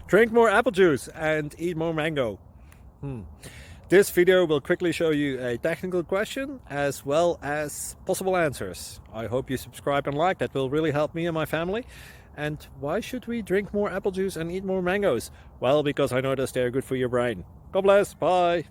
Drink more apple juice and eat more mango. This video will quickly show you a technical question as well as possible answers. I hope you subscribe and like, that will really help me and my family. And why should we drink more apple juice and eat more mangoes? Well, because I noticed they're good for your brain. God bless, bye!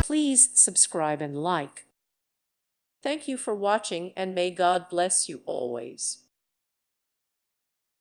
Please subscribe and like. Thank you for watching, and may God bless you always.